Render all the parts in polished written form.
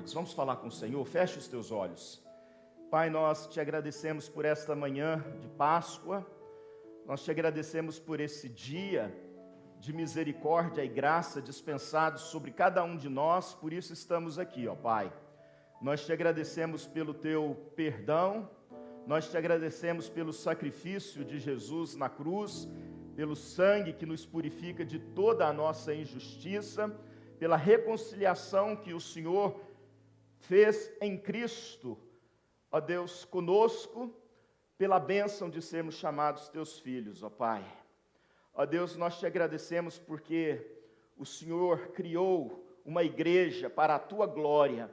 amados, vamos falar com o Senhor? Feche os teus olhos. Pai, nós te agradecemos por esta manhã de Páscoa, nós te agradecemos por esse dia de misericórdia e graça dispensado sobre cada um de nós, por isso estamos aqui, ó Pai. Nós te agradecemos pelo teu perdão, nós te agradecemos pelo sacrifício de Jesus na cruz, pelo sangue que nos purifica de toda a nossa injustiça, pela reconciliação que o Senhor fez em Cristo, ó Deus, conosco, pela bênção de sermos chamados teus filhos, ó Pai. Ó Deus, nós te agradecemos porque o Senhor criou uma igreja para a tua glória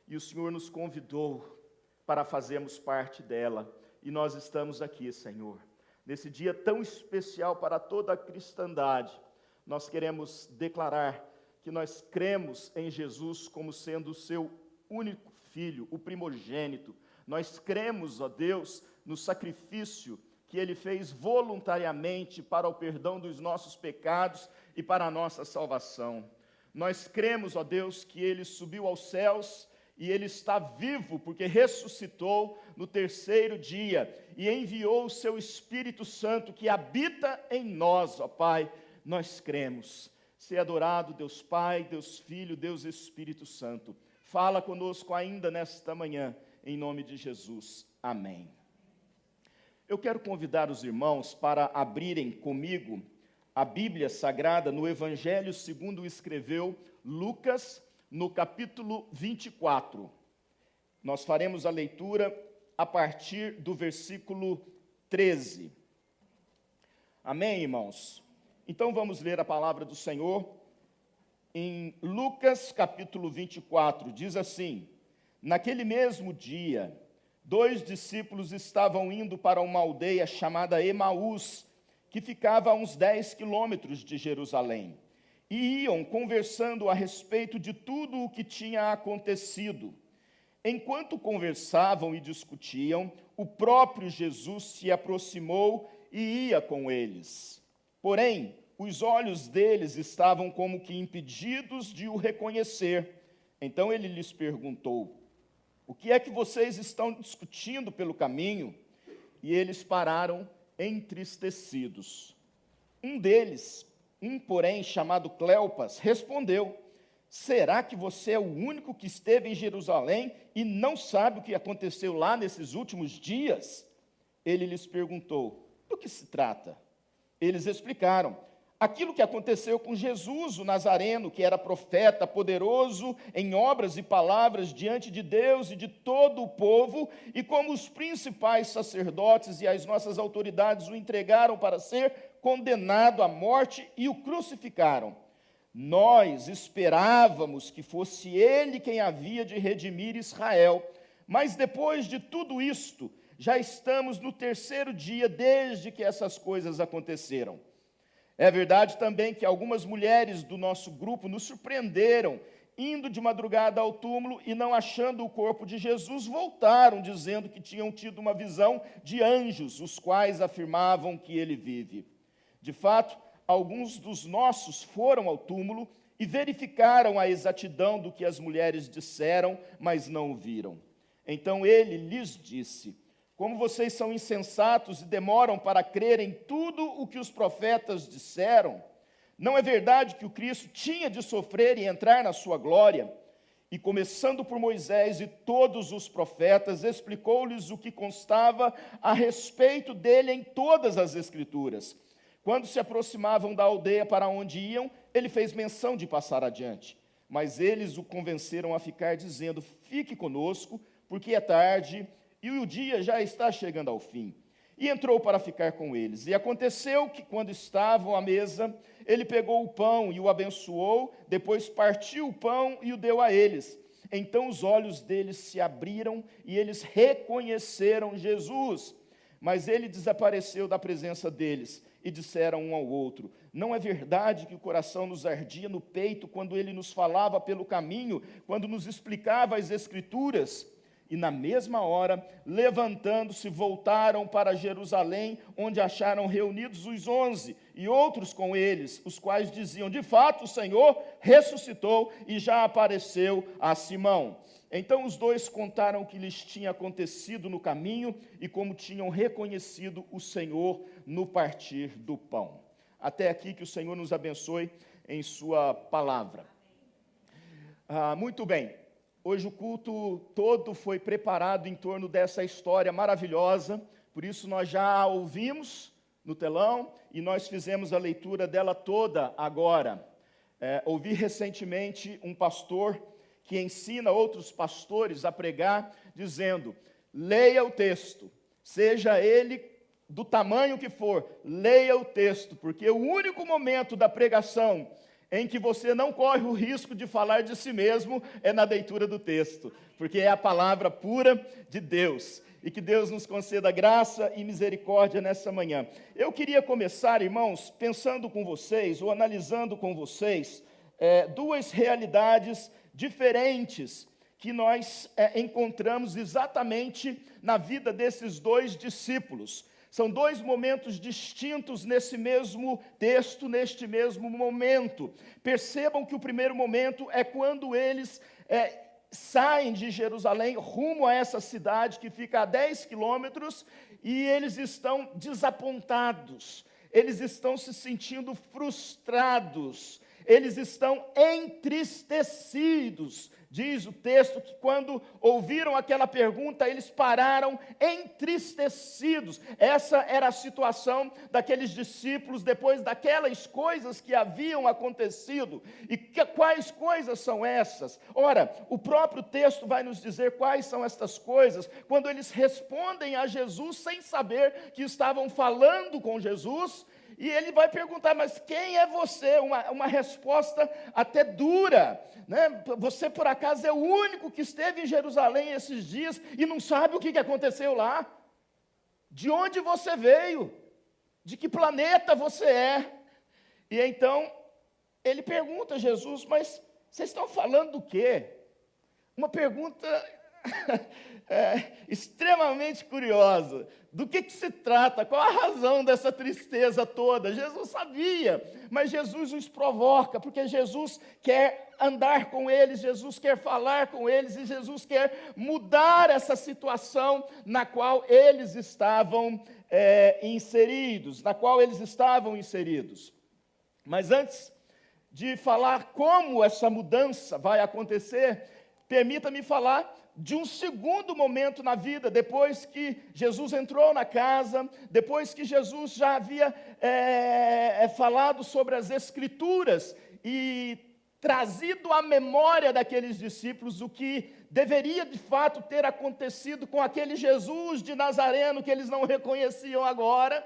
e o Senhor nos convidou para fazermos parte dela. E nós estamos aqui, Senhor, nesse dia tão especial para toda a cristandade. Nós queremos declarar que nós cremos em Jesus como sendo o seu único filho, o primogênito. Nós cremos, ó Deus, no sacrifício que Ele fez voluntariamente para o perdão dos nossos pecados e para a nossa salvação. Nós cremos, ó Deus, que Ele subiu aos céus e Ele está vivo, porque ressuscitou no terceiro dia e enviou o seu Espírito Santo que habita em nós, ó Pai. Nós cremos. Ser adorado, Deus Pai, Deus Filho, Deus Espírito Santo. Fala conosco ainda nesta manhã, em nome de Jesus. Amém. Eu quero convidar os irmãos para abrirem comigo a Bíblia Sagrada no Evangelho segundo escreveu Lucas, no capítulo 24. Nós faremos a leitura a partir do versículo 13. Amém, irmãos? Então vamos ler a palavra do Senhor em Lucas capítulo 24, diz assim: naquele mesmo dia, 2 discípulos estavam indo para uma aldeia chamada Emaús, que ficava a uns 10 quilômetros de Jerusalém, e iam conversando a respeito de tudo o que tinha acontecido. Enquanto conversavam e discutiam, o próprio Jesus se aproximou e ia com eles. Porém, os olhos deles estavam como que impedidos de o reconhecer. Então ele lhes perguntou: o que é que vocês estão discutindo pelo caminho? E eles pararam entristecidos. Um deles, porém, chamado Cleopas, respondeu: será que você é o único que esteve em Jerusalém e não sabe o que aconteceu lá nesses últimos dias? Ele lhes perguntou: do que se trata? Eles explicaram: aquilo que aconteceu com Jesus, o Nazareno, que era profeta, poderoso em obras e palavras diante de Deus e de todo o povo, e como os principais sacerdotes e as nossas autoridades o entregaram para ser condenado à morte e o crucificaram. Nós esperávamos que fosse ele quem havia de redimir Israel, mas depois de tudo isto, já estamos no terceiro dia desde que essas coisas aconteceram. É verdade também que algumas mulheres do nosso grupo nos surpreenderam, indo de madrugada ao túmulo e não achando o corpo de Jesus, voltaram dizendo que tinham tido uma visão de anjos, os quais afirmavam que ele vive. De fato, alguns dos nossos foram ao túmulo e verificaram a exatidão do que as mulheres disseram, mas não o viram. Então ele lhes disse: como vocês são insensatos e demoram para crer em tudo o que os profetas disseram, não é verdade que o Cristo tinha de sofrer e entrar na sua glória? E começando por Moisés e todos os profetas, explicou-lhes o que constava a respeito dele em todas as Escrituras. Quando se aproximavam da aldeia para onde iam, ele fez menção de passar adiante. Mas eles o convenceram a ficar, dizendo: fique conosco, porque é tarde e o dia já está chegando ao fim. E entrou para ficar com eles. E aconteceu que, quando estavam à mesa, ele pegou o pão e o abençoou, depois partiu o pão e o deu a eles. Então os olhos deles se abriram e eles reconheceram Jesus. Mas ele desapareceu da presença deles e disseram um ao outro: não é verdade que o coração nos ardia no peito quando ele nos falava pelo caminho, quando nos explicava as Escrituras? E na mesma hora, levantando-se, voltaram para Jerusalém, onde acharam reunidos os 11, e outros com eles, os quais diziam: de fato, o Senhor ressuscitou e já apareceu a Simão. Então os dois contaram o que lhes tinha acontecido no caminho e como tinham reconhecido o Senhor no partir do pão. Até aqui, que o Senhor nos abençoe em sua palavra. Muito bem, hoje o culto todo foi preparado em torno dessa história maravilhosa, por isso nós já a ouvimos no telão e nós fizemos a leitura dela toda agora. Ouvi recentemente um pastor que ensina outros pastores a pregar, dizendo: leia o texto, seja ele do tamanho que for, leia o texto, porque o único momento da pregação em que você não corre o risco de falar de si mesmo é na leitura do texto, porque é a palavra pura de Deus. E que Deus nos conceda graça e misericórdia nessa manhã. Eu queria começar, irmãos, pensando com vocês, ou analisando com vocês, duas realidades diferentes que nós encontramos exatamente na vida desses dois discípulos. São dois momentos distintos nesse mesmo texto, neste mesmo momento. Percebam que o primeiro momento é quando eles saem de Jerusalém rumo a essa cidade que fica a 10 quilômetros e eles estão desapontados, eles estão se sentindo frustrados, eles estão entristecidos. Diz o texto que quando ouviram aquela pergunta, eles pararam entristecidos. Essa era a situação daqueles discípulos depois daquelas coisas que haviam acontecido. E quais coisas são essas? Ora, o próprio texto vai nos dizer quais são estas coisas, quando eles respondem a Jesus sem saber que estavam falando com Jesus. E ele vai perguntar: mas quem é você? Uma resposta até dura, né? Você por acaso é o único que esteve em Jerusalém esses dias e não sabe o que aconteceu lá? De onde você veio? De que planeta você é? E então ele pergunta a Jesus: mas vocês estão falando do quê? Uma pergunta extremamente curiosa. Do que se trata? Qual a razão dessa tristeza toda? Jesus sabia, mas Jesus os provoca, porque Jesus quer andar com eles, Jesus quer falar com eles, e Jesus quer mudar essa situação na qual eles estavam inseridos, Mas antes de falar como essa mudança vai acontecer, permita-me falar de um segundo momento na vida, depois que Jesus entrou na casa, depois que Jesus já havia falado sobre as Escrituras e trazido à memória daqueles discípulos o que deveria de fato ter acontecido com aquele Jesus de Nazareno que eles não reconheciam agora.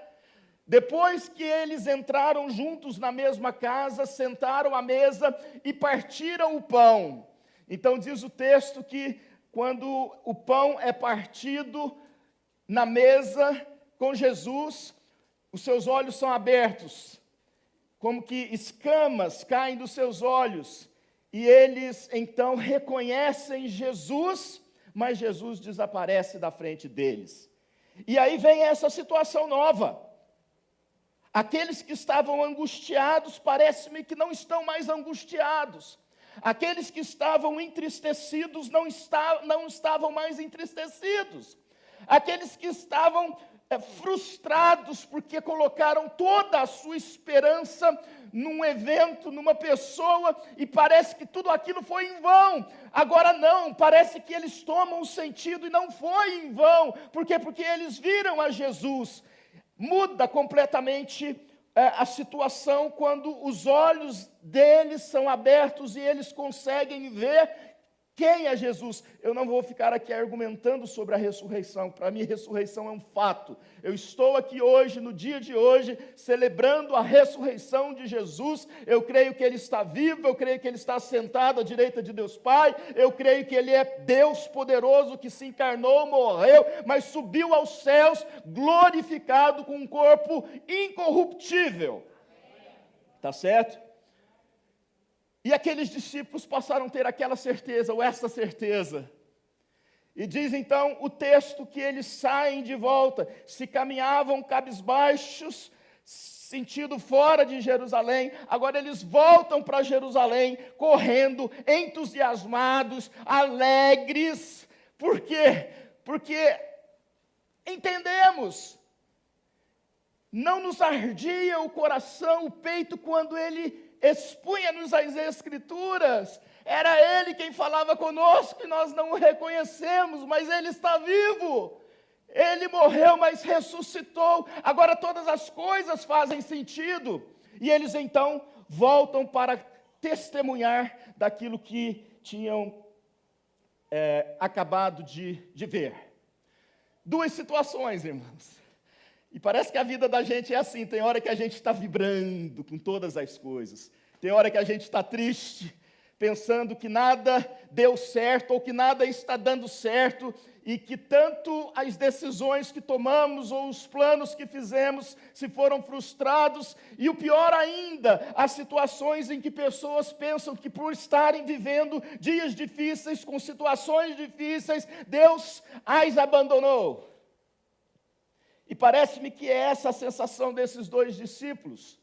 Depois que eles entraram juntos na mesma casa, sentaram à mesa e partiram o pão. Então diz o texto que quando o pão é partido na mesa com Jesus, os seus olhos são abertos, como que escamas caem dos seus olhos, e eles então reconhecem Jesus, mas Jesus desaparece da frente deles. E aí vem essa situação nova. Aqueles que estavam angustiados, parece-me que não estão mais angustiados. Aqueles que estavam entristecidos não estavam mais entristecidos. Aqueles que estavam frustrados porque colocaram toda a sua esperança num evento, numa pessoa, e parece que tudo aquilo foi em vão. Agora não, parece que eles tomam o sentido e não foi em vão. Por quê? Porque eles viram a Jesus. Muda completamente a situação quando os olhos deles são abertos e eles conseguem ver quem é Jesus. Eu não vou ficar aqui argumentando sobre a ressurreição. Para mim, a ressurreição é um fato. Eu estou aqui hoje, no dia de hoje, celebrando a ressurreição de Jesus. Eu creio que Ele está vivo, eu creio que Ele está sentado à direita de Deus Pai, eu creio que Ele é Deus poderoso que se encarnou, morreu, mas subiu aos céus, glorificado com um corpo incorruptível. Tá certo? E aqueles discípulos passaram a ter aquela certeza, ou essa certeza. E diz então o texto que eles saem de volta, se caminhavam cabisbaixos, sentido fora de Jerusalém, agora eles voltam para Jerusalém, correndo, entusiasmados, alegres. Por quê? Porque entendemos, não nos ardia o coração, o peito, quando ele expunha-nos as Escrituras. Era ele quem falava conosco e nós não o reconhecemos, mas ele está vivo. Ele morreu, mas ressuscitou. Agora todas as coisas fazem sentido. E eles então voltam para testemunhar daquilo que tinham acabado de ver. Duas situações, irmãos. E parece que a vida da gente é assim. Tem hora que a gente está vibrando com todas as coisas. Tem hora que a gente está triste, pensando que nada deu certo ou que nada está dando certo, e que tanto as decisões que tomamos ou os planos que fizemos se foram frustrados, e o pior ainda, as situações em que pessoas pensam que por estarem vivendo dias difíceis, com situações difíceis, Deus as abandonou. E parece-me que é essa a sensação desses dois discípulos,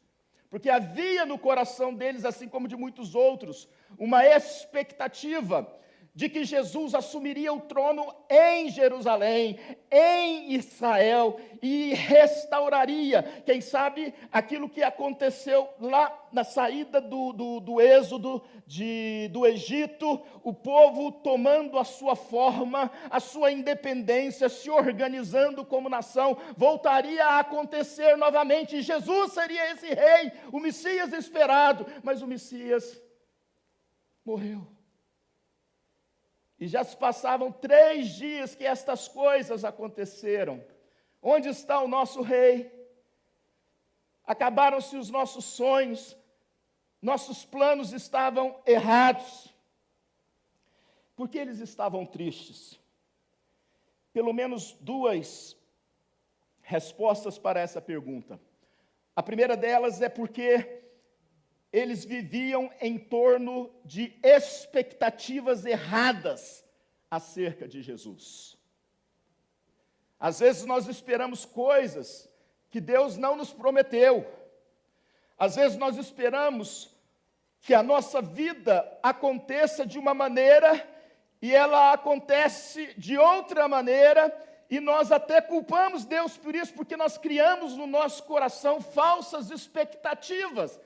porque havia no coração deles, assim como de muitos outros, uma expectativa de que Jesus assumiria o trono em Jerusalém, em Israel, e restauraria, quem sabe, aquilo que aconteceu lá na saída do êxodo do Egito, o povo tomando a sua forma, a sua independência, se organizando como nação, voltaria a acontecer novamente, e Jesus seria esse rei, o Messias esperado, mas o Messias morreu. E já se passavam 3 dias que estas coisas aconteceram. Onde está o nosso rei? Acabaram-se os nossos sonhos, nossos planos estavam errados. Por que eles estavam tristes? Pelo menos 2 respostas para essa pergunta. A primeira delas é porque eles viviam em torno de expectativas erradas acerca de Jesus. Às vezes nós esperamos coisas que Deus não nos prometeu. Às vezes nós esperamos que a nossa vida aconteça de uma maneira e ela acontece de outra maneira, e nós até culpamos Deus por isso, porque nós criamos no nosso coração falsas expectativas.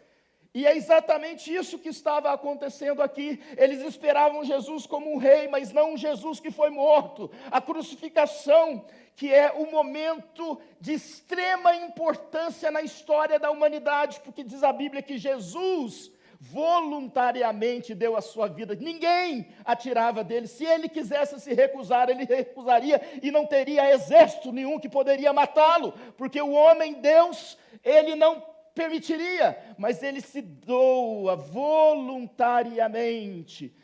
E é exatamente isso que estava acontecendo aqui. Eles esperavam Jesus como um rei, mas não um Jesus que foi morto. A crucificação, que é um momento de extrema importância na história da humanidade, porque diz a Bíblia que Jesus voluntariamente deu a sua vida. Ninguém a tirava dele. Se ele quisesse se recusar, ele recusaria, e não teria exército nenhum que poderia matá-lo, porque o homem Deus, ele não permitiria, mas ele se doa voluntariamente,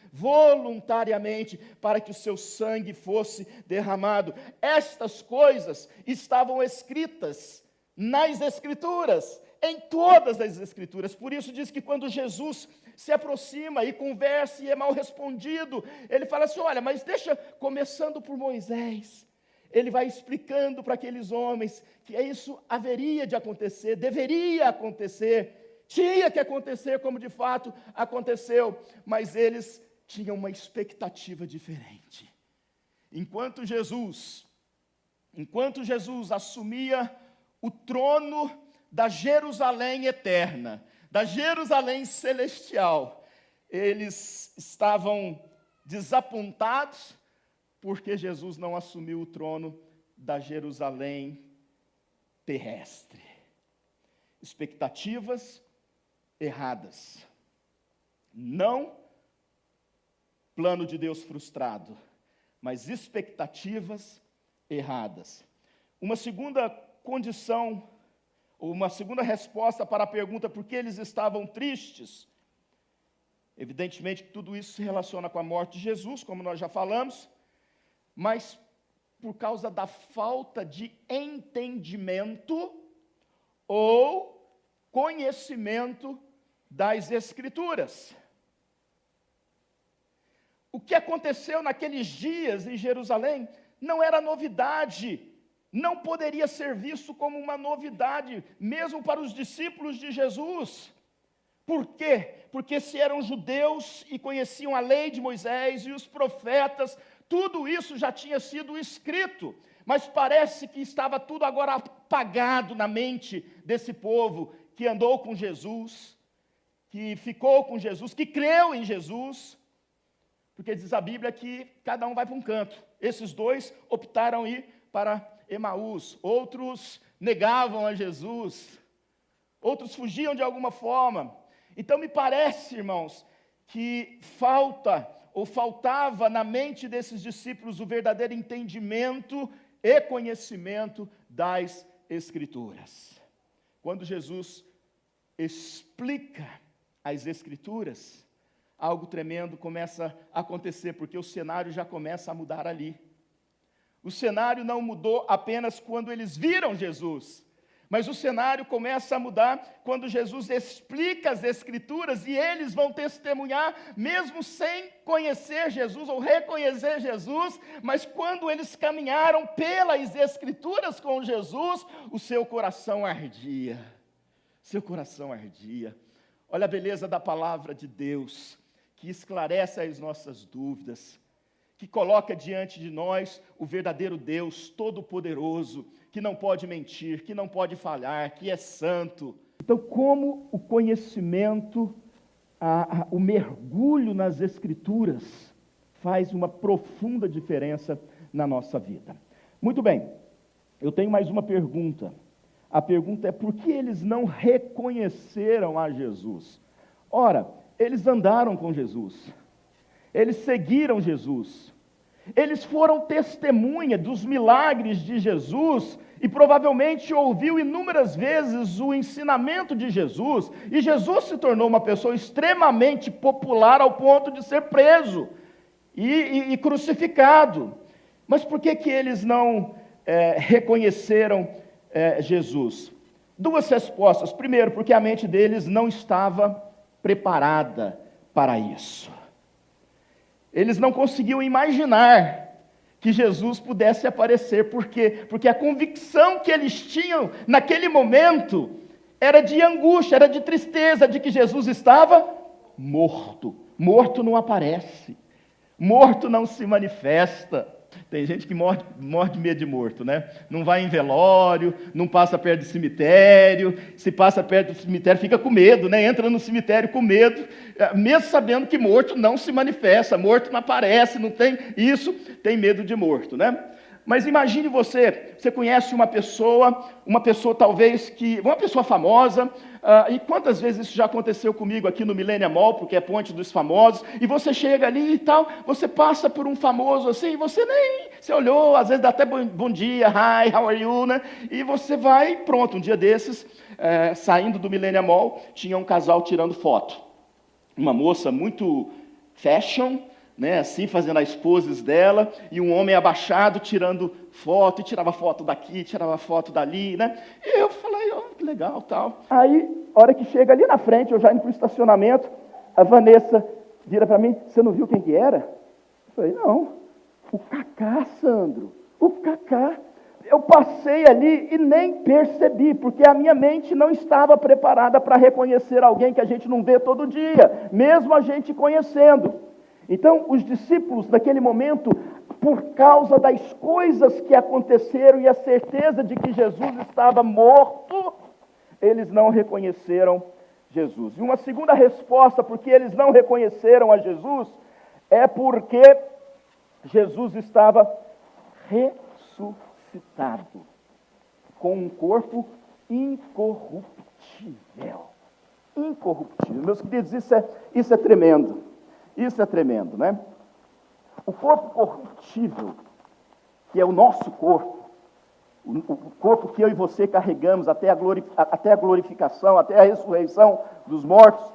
para que o seu sangue fosse derramado. Estas coisas estavam escritas nas Escrituras, em todas as Escrituras. Por isso diz que quando Jesus se aproxima e conversa e é mal respondido, ele fala assim: olha, mas deixa, começando por Moisés. Ele vai explicando para aqueles homens que isso haveria de acontecer, deveria acontecer, tinha que acontecer como de fato aconteceu, mas eles tinham uma expectativa diferente. Enquanto Jesus assumia o trono da Jerusalém eterna, da Jerusalém celestial, eles estavam desapontados, porque Jesus não assumiu o trono da Jerusalém terrestre. Expectativas erradas. Não plano de Deus frustrado, mas expectativas erradas. Uma segunda condição, ou uma segunda resposta para a pergunta por que eles estavam tristes. Evidentemente que tudo isso se relaciona com a morte de Jesus, como nós já falamos, mas por causa da falta de entendimento ou conhecimento das Escrituras. O que aconteceu naqueles dias em Jerusalém não era novidade não poderia ser visto como uma novidade, mesmo para os discípulos de Jesus. Por quê? Porque se eram judeus e conheciam a lei de Moisés e os profetas, tudo isso já tinha sido escrito, mas parece que estava tudo agora apagado na mente desse povo que andou com Jesus, que ficou com Jesus, que creu em Jesus, porque diz a Bíblia que cada um vai para um canto. Esses dois optaram ir para Emaús, outros negavam a Jesus, outros fugiam de alguma forma. Então me parece, irmãos, que faltava na mente desses discípulos o verdadeiro entendimento e conhecimento das Escrituras. Quando Jesus explica as Escrituras, algo tremendo começa a acontecer, porque o cenário já começa a mudar ali. O cenário não mudou apenas quando eles viram Jesus, mas o cenário começa a mudar quando Jesus explica as Escrituras e eles vão testemunhar, mesmo sem conhecer Jesus ou reconhecer Jesus, mas quando eles caminharam pelas Escrituras com Jesus, o seu coração ardia. Seu coração ardia. Olha a beleza da palavra de Deus, que esclarece as nossas dúvidas, que coloca diante de nós o verdadeiro Deus Todo-Poderoso, que não pode mentir, que não pode falhar, que é santo. Então, como o conhecimento, o mergulho nas Escrituras faz uma profunda diferença na nossa vida. Muito bem, eu tenho mais uma pergunta. A pergunta é: por que eles não reconheceram a Jesus? Ora, eles andaram com Jesus, eles seguiram Jesus, eles foram testemunha dos milagres de Jesus e provavelmente ouviu inúmeras vezes o ensinamento de Jesus, e Jesus se tornou uma pessoa extremamente popular ao ponto de ser preso e crucificado. Mas por que eles não reconheceram Jesus? Duas respostas. Primeiro, porque a mente deles não estava preparada para isso. Eles não conseguiam imaginar que Jesus pudesse aparecer. Por quê? Porque a convicção que eles tinham naquele momento era de angústia, era de tristeza, de que Jesus estava morto. Morto não aparece, morto não se manifesta. Tem gente que morre de medo de morto, né? Não vai em velório, não passa perto do cemitério, se passa perto do cemitério fica com medo, né? Entra no cemitério com medo, mesmo sabendo que morto não se manifesta, morto não aparece, não tem isso, tem medo de morto, né? Mas imagine você conhece uma pessoa talvez uma pessoa famosa, e quantas vezes isso já aconteceu comigo aqui no Millennium Mall, porque é Ponte dos Famosos, e você chega ali e tal, você passa por um famoso assim, você olhou, às vezes dá até bom dia, hi, how are you, né? E você vai, pronto, um dia desses, saindo do Millennium Mall, tinha um casal tirando foto, uma moça muito fashion, né, assim, fazendo as poses dela, e um homem abaixado tirando foto, e tirava foto daqui, tirava foto dali, né? E eu falei, que legal, tal. Aí, a hora que chega ali na frente, eu já indo para o estacionamento, a Vanessa vira para mim: você não viu quem que era? Eu falei: não, o Cacá, Sandro, o Cacá. Eu passei ali e nem percebi, porque a minha mente não estava preparada para reconhecer alguém que a gente não vê todo dia, mesmo a gente conhecendo. Então, os discípulos, naquele momento, por causa das coisas que aconteceram e a certeza de que Jesus estava morto, eles não reconheceram Jesus. E uma segunda resposta, porque eles não reconheceram a Jesus, é porque Jesus estava ressuscitado, com um corpo incorruptível. Incorruptível. Meus queridos, isso é tremendo. Isso é tremendo, né? O corpo corruptível, que é o nosso corpo, o corpo que eu e você carregamos até a glorificação, até a ressurreição dos mortos,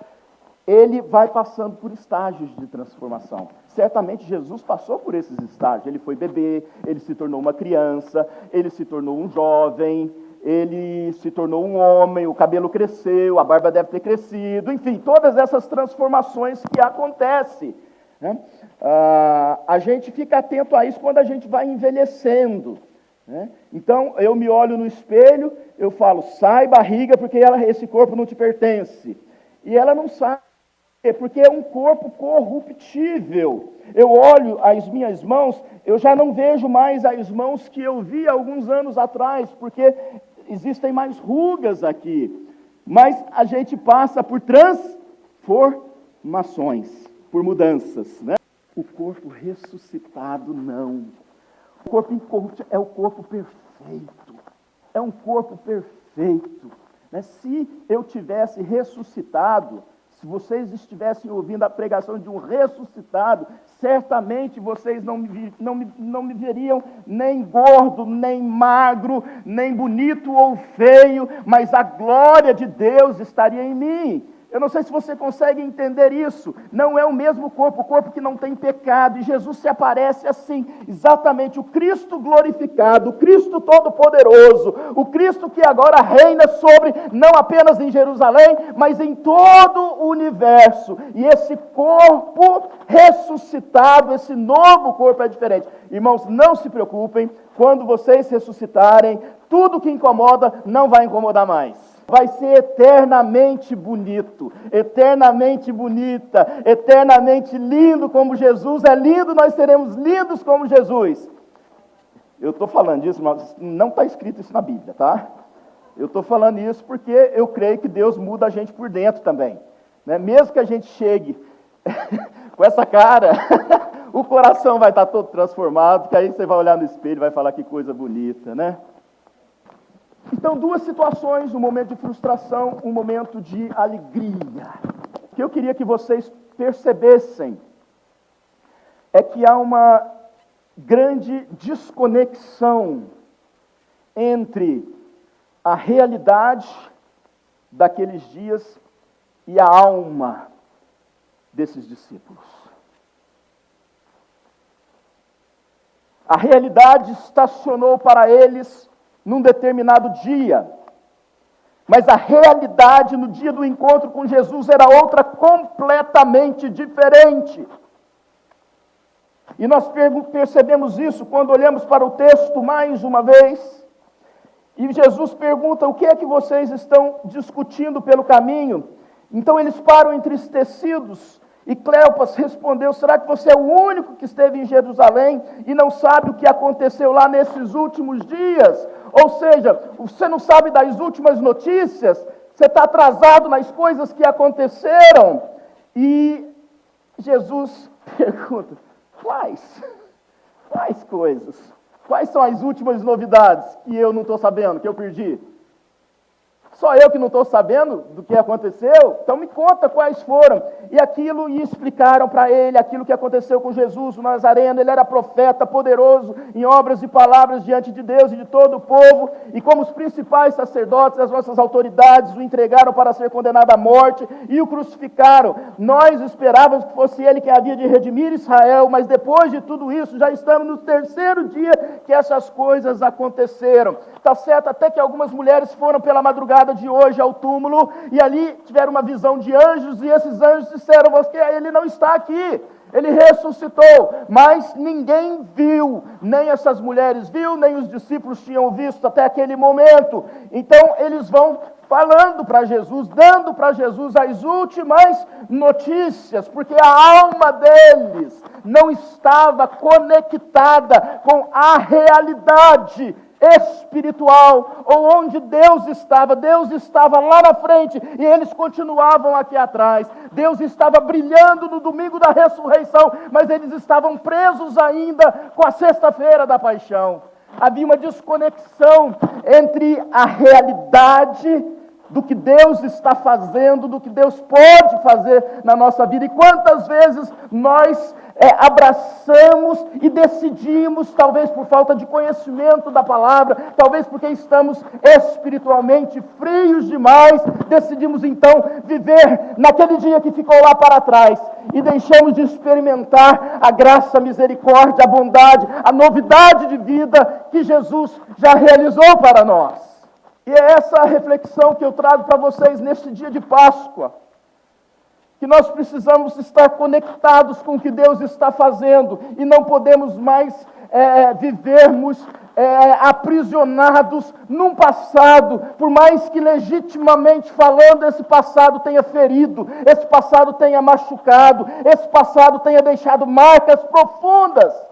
ele vai passando por estágios de transformação. Certamente Jesus passou por esses estágios. Ele foi bebê, ele se tornou uma criança, ele se tornou um jovem, ele se tornou um homem, o cabelo cresceu, a barba deve ter crescido, enfim, todas essas transformações que acontecem, né? A gente fica atento a isso quando a gente vai envelhecendo, né? Então, eu me olho no espelho, eu falo, sai barriga, porque esse corpo não te pertence. E ela não sai, porque é um corpo corruptível. Eu olho as minhas mãos, eu já não vejo mais as mãos que eu vi alguns anos atrás, porque existem mais rugas aqui. Mas a gente passa por transformações, por mudanças, né? O corpo ressuscitado, não. O corpo incorruptível é o corpo perfeito. É um corpo perfeito, né? Se eu tivesse ressuscitado, se vocês estivessem ouvindo a pregação de um ressuscitado, certamente vocês não me veriam nem gordo, nem magro, nem bonito ou feio, mas a glória de Deus estaria em mim. Eu não sei se você consegue entender isso. Não é o mesmo corpo, o corpo que não tem pecado. E Jesus se aparece assim, exatamente, o Cristo glorificado, o Cristo todo-poderoso, o Cristo que agora reina sobre, não apenas em Jerusalém, mas em todo o universo. E esse corpo ressuscitado, esse novo corpo é diferente. Irmãos, não se preocupem, quando vocês ressuscitarem, tudo que incomoda não vai incomodar mais. Vai ser eternamente bonito, eternamente bonita, eternamente lindo como Jesus é lindo, nós seremos lindos como Jesus. Eu estou falando isso, mas não está escrito isso na Bíblia, tá? Eu estou falando isso porque eu creio que Deus muda a gente por dentro também, né? Mesmo que a gente chegue com essa cara, o coração vai estar todo transformado, que aí você vai olhar no espelho e vai falar que coisa bonita, né? Então, duas situações, um momento de frustração, um momento de alegria. O que eu queria que vocês percebessem é que há uma grande desconexão entre a realidade daqueles dias e a alma desses discípulos. A realidade estacionou para eles num determinado dia, mas a realidade no dia do encontro com Jesus era outra completamente diferente. E nós percebemos isso quando olhamos para o texto mais uma vez, e Jesus pergunta, o que é que vocês estão discutindo pelo caminho? Então eles param entristecidos, e Cleopas respondeu, será que você é o único que esteve em Jerusalém e não sabe o que aconteceu lá nesses últimos dias? Ou seja, você não sabe das últimas notícias, você está atrasado nas coisas que aconteceram. E Jesus pergunta, quais coisas? Quais são as últimas novidades que eu não estou sabendo, que eu perdi? Só eu que não estou sabendo do que aconteceu? Então me conta quais foram. E explicaram para ele aquilo que aconteceu com Jesus, o Nazareno. Ele era profeta, poderoso em obras e palavras diante de Deus e de todo o povo. E como os principais sacerdotes, as nossas autoridades, o entregaram para ser condenado à morte e o crucificaram. Nós esperávamos que fosse ele que havia de redimir Israel, mas depois de tudo isso, já estamos no terceiro dia que essas coisas aconteceram. Está certo até que algumas mulheres foram pela madrugada de hoje ao túmulo, e ali tiveram uma visão de anjos, e esses anjos disseram, ele não está aqui, ele ressuscitou, mas ninguém viu, nem essas mulheres viu, nem os discípulos tinham visto até aquele momento. Então eles vão falando para Jesus, dando para Jesus as últimas notícias, porque a alma deles não estava conectada com a realidade espiritual, ou onde Deus estava lá na frente, e eles continuavam aqui atrás. Deus estava brilhando no domingo da ressurreição, mas eles estavam presos ainda com a sexta-feira da paixão. Havia uma desconexão entre a realidade do que Deus está fazendo, do que Deus pode fazer na nossa vida, e quantas vezes nós abraçamos e decidimos, talvez por falta de conhecimento da palavra, talvez porque estamos espiritualmente frios demais, decidimos então viver naquele dia que ficou lá para trás, e deixamos de experimentar a graça, a misericórdia, a bondade, a novidade de vida que Jesus já realizou para nós. E é essa a reflexão que eu trago para vocês neste dia de Páscoa, que nós precisamos estar conectados com o que Deus está fazendo, e não podemos mais vivermos aprisionados num passado, por mais que legitimamente falando esse passado tenha ferido, esse passado tenha machucado, esse passado tenha deixado marcas profundas.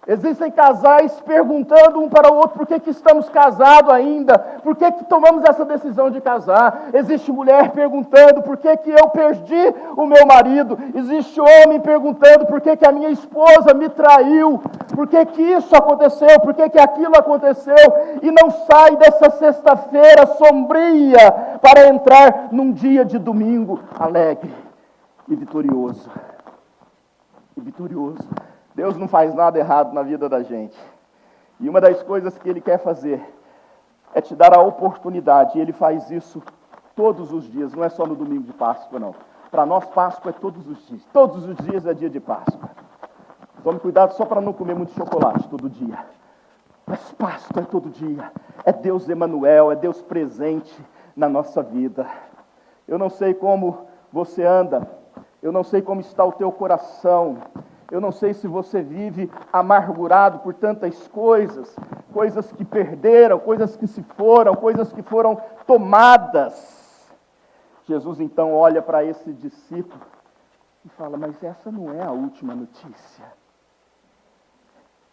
Existem casais perguntando um para o outro por que estamos casados ainda, por que tomamos essa decisão de casar. Existe mulher perguntando por que eu perdi o meu marido. Existe homem perguntando por que a minha esposa me traiu, por que isso aconteceu, por que aquilo aconteceu. E não sai dessa sexta-feira sombria para entrar num dia de domingo alegre e vitorioso. E vitorioso. Deus não faz nada errado na vida da gente. E uma das coisas que Ele quer fazer é te dar a oportunidade. E Ele faz isso todos os dias, não é só no domingo de Páscoa, não. Para nós, Páscoa é todos os dias. Todos os dias é dia de Páscoa. Tome cuidado só para não comer muito chocolate todo dia. Mas Páscoa é todo dia. É Deus Emanuel, é Deus presente na nossa vida. Eu não sei como você anda. Eu não sei como está o teu coração. Eu não sei se você vive amargurado por tantas coisas, coisas que perderam, coisas que se foram, coisas que foram tomadas. Jesus então olha para esse discípulo e fala, mas essa não é a última notícia.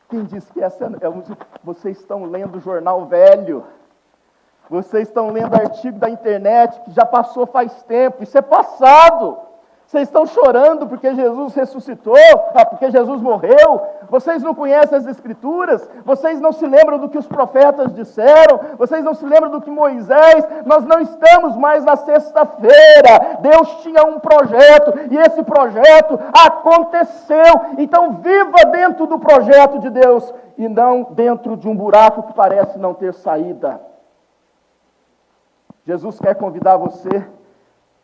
Quem disse que essa é a última? Vocês estão lendo o jornal velho, vocês estão lendo artigo da internet que já passou faz tempo, isso é passado. Vocês estão chorando porque Jesus ressuscitou, porque Jesus morreu. Vocês não conhecem as Escrituras. Vocês não se lembram do que os profetas disseram. Vocês não se lembram do que Moisés. Nós não estamos mais na sexta-feira. Deus tinha um projeto e esse projeto aconteceu. Então viva dentro do projeto de Deus e não dentro de um buraco que parece não ter saída. Jesus quer convidar você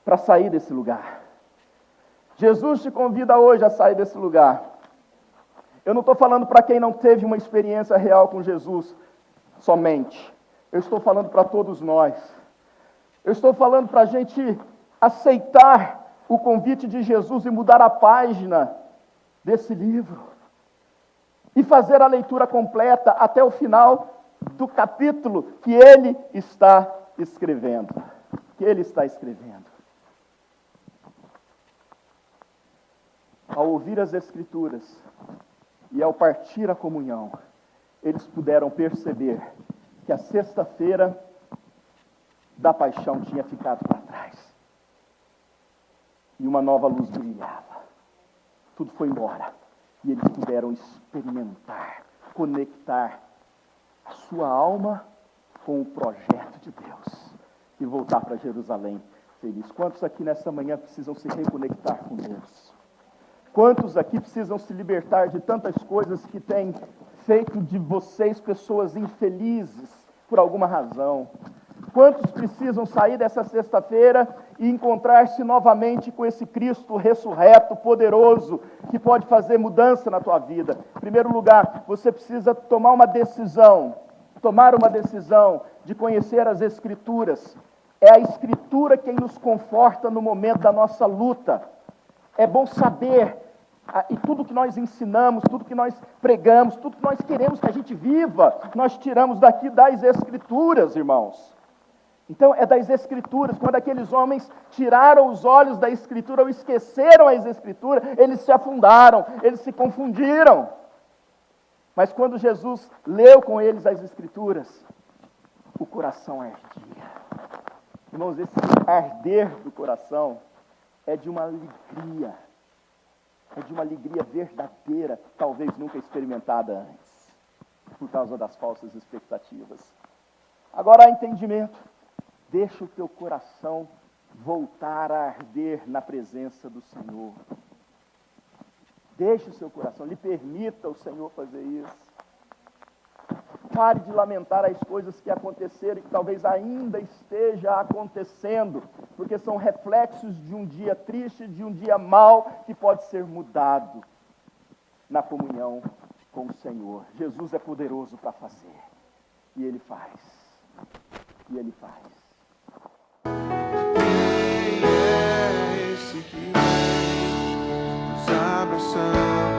para sair desse lugar. Jesus te convida hoje a sair desse lugar. Eu não estou falando para quem não teve uma experiência real com Jesus somente. Eu estou falando para todos nós. Eu estou falando para a gente aceitar o convite de Jesus e mudar a página desse livro. E fazer a leitura completa até o final do capítulo que ele está escrevendo. Que ele está escrevendo. Ao ouvir as Escrituras e ao partir a comunhão, eles puderam perceber que a sexta-feira da paixão tinha ficado para trás. E uma nova luz brilhava. Tudo foi embora. E eles puderam experimentar, conectar a sua alma com o projeto de Deus. E voltar para Jerusalém feliz. Quantos aqui nessa manhã precisam se reconectar com Deus? Quantos aqui precisam se libertar de tantas coisas que têm feito de vocês pessoas infelizes por alguma razão? Quantos precisam sair dessa sexta-feira e encontrar-se novamente com esse Cristo ressurreto, poderoso, que pode fazer mudança na tua vida? Em primeiro lugar, você precisa tomar uma decisão de conhecer as Escrituras. É a Escritura quem nos conforta no momento da nossa luta. É bom saber, e tudo que nós ensinamos, tudo que nós pregamos, tudo que nós queremos que a gente viva, nós tiramos daqui das Escrituras, irmãos. Então é das Escrituras. Quando aqueles homens tiraram os olhos da Escritura ou esqueceram as Escrituras, eles se afundaram, eles se confundiram. Mas quando Jesus leu com eles as Escrituras, o coração ardia. Irmãos, esse arder do coração é de uma alegria verdadeira, talvez nunca experimentada antes, por causa das falsas expectativas. Agora há entendimento. Deixa o teu coração voltar a arder na presença do Senhor. Deixe o seu coração, lhe permita o Senhor fazer isso. Pare de lamentar as coisas que aconteceram e que talvez ainda esteja acontecendo, porque são reflexos de um dia triste, de um dia mau, que pode ser mudado na comunhão com o Senhor. Jesus é poderoso para fazer, e Ele faz. E Ele faz. Quem é esse que nos abraçamos?